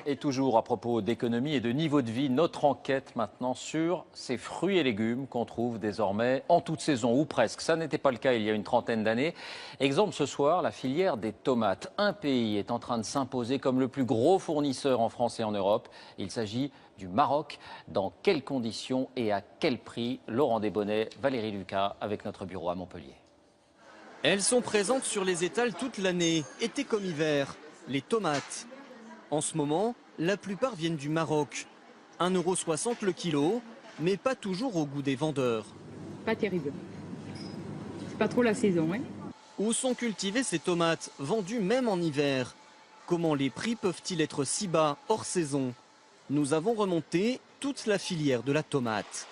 Et toujours à propos d'économie et de niveau de vie, notre enquête maintenant sur ces fruits et légumes qu'on trouve désormais en toute saison, ou presque. Ça n'était pas le cas il y a une trentaine d'années. Exemple ce soir, la filière des tomates. Un pays est en train de s'imposer comme le plus gros fournisseur en France et en Europe. Il s'agit du Maroc. Dans quelles conditions et à quel prix? Laurent Desbonnets, Valérie Lucas avec notre bureau à Montpellier. Elles sont présentes sur les étals toute l'année, été comme hiver. Les tomates. En ce moment, la plupart viennent du Maroc. 1,60 € le kilo, mais pas toujours au goût des vendeurs. Pas terrible. C'est pas trop la saison, hein. Où sont cultivées ces tomates, vendues même en hiver? Comment les prix peuvent-ils être si bas, hors saison? Nous avons remonté toute la filière de la tomate.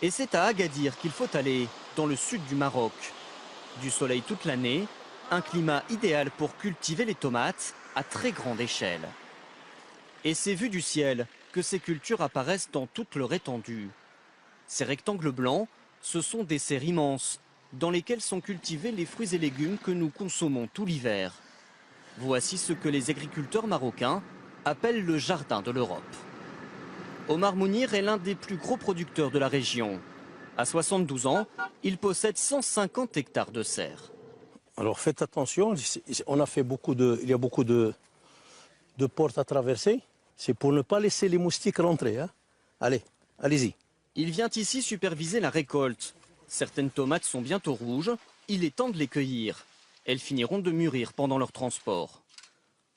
Et c'est à Agadir qu'il faut aller, dans le sud du Maroc. Du soleil toute l'année, un climat idéal pour cultiver les tomates à très grande échelle. Et c'est vu du ciel que ces cultures apparaissent dans toute leur étendue. Ces rectangles blancs, ce sont des serres immenses dans lesquelles sont cultivés les fruits et légumes que nous consommons tout l'hiver. Voici ce que les agriculteurs marocains appellent le jardin de l'Europe. Omar Mounir est l'un des plus gros producteurs de la région. À 72 ans, il possède 150 hectares de serres. Alors faites attention, il y a beaucoup de portes à traverser. C'est pour ne pas laisser les moustiques rentrer. Hein. Allez, allez-y. Il vient ici superviser la récolte. Certaines tomates sont bientôt rouges, il est temps de les cueillir. Elles finiront de mûrir pendant leur transport.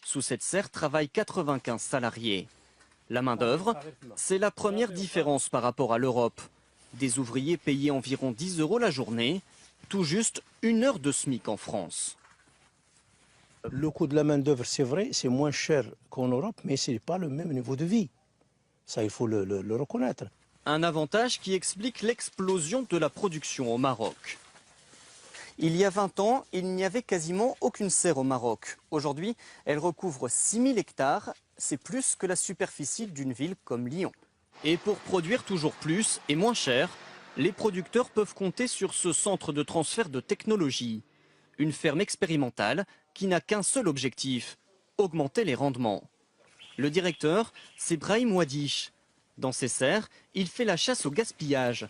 Sous cette serre travaillent 95 salariés. La main-d'œuvre, c'est la première différence par rapport à l'Europe. Des ouvriers payés environ 10 € la journée, tout juste 1 heure de SMIC en France. Le coût de la main-d'œuvre, c'est vrai, c'est moins cher qu'en Europe, mais ce n'est pas le même niveau de vie. Ça, il faut le reconnaître. Un avantage qui explique l'explosion de la production au Maroc. Il y a 20 ans, il n'y avait quasiment aucune serre au Maroc. Aujourd'hui, elle recouvre 6000 hectares, c'est plus que la superficie d'une ville comme Lyon. Et pour produire toujours plus et moins cher, les producteurs peuvent compter sur ce centre de transfert de technologie. Une ferme expérimentale qui n'a qu'un seul objectif, augmenter les rendements. Le directeur, c'est Brahim Wadish. Dans ses serres, il fait la chasse au gaspillage.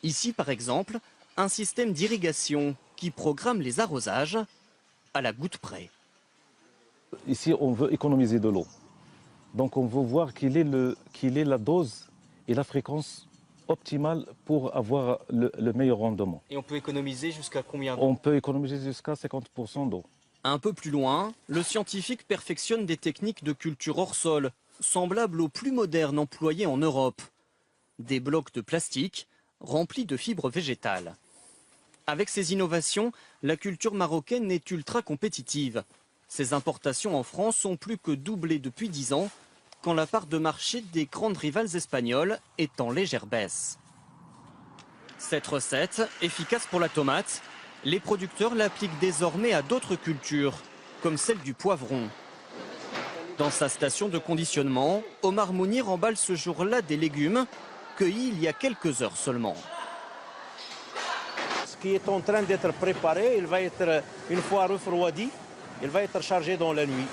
Ici, par exemple, un système d'irrigation qui programme les arrosages à la goutte près. Ici, on veut économiser de l'eau. Donc on veut voir quelle est la dose et la fréquence optimale pour avoir le meilleur rendement. Et on peut économiser jusqu'à combien d'eau? On peut économiser jusqu'à 50% d'eau. Un peu plus loin, le scientifique perfectionne des techniques de culture hors sol, semblables aux plus modernes employées en Europe. Des blocs de plastique remplis de fibres végétales. Avec ces innovations, la culture marocaine est ultra compétitive. Ses importations en France ont plus que doublé depuis 10 ans, quand la part de marché des grandes rivales espagnoles est en légère baisse. Cette recette, efficace pour la tomate, les producteurs l'appliquent désormais à d'autres cultures, comme celle du poivron. Dans sa station de conditionnement, Omar Mounir emballe ce jour-là des légumes cueillis il y a quelques heures seulement. Ce qui est en train d'être préparé, il va être, une fois refroidi, il va être chargé dans la nuit.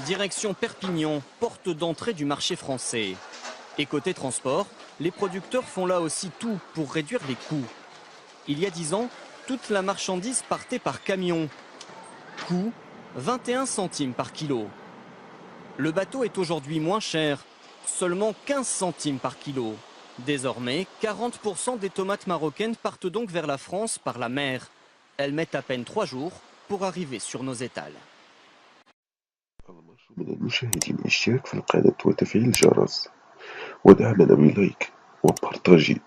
Direction Perpignan, porte d'entrée du marché français. Et côté transport, les producteurs font là aussi tout pour réduire les coûts. Il y a 10 ans, toute la marchandise partait par camion. Coût 21 centimes par kilo. Le bateau est aujourd'hui moins cher, seulement 15 centimes par kilo. Désormais, 40% des tomates marocaines partent donc vers la France par la mer. Elles mettent à peine 3 jours pour arriver sur nos étals. من المشاهدين الاشتراك في القناة وتفعيل الجرس ودعمنا بلايك وبارطاجي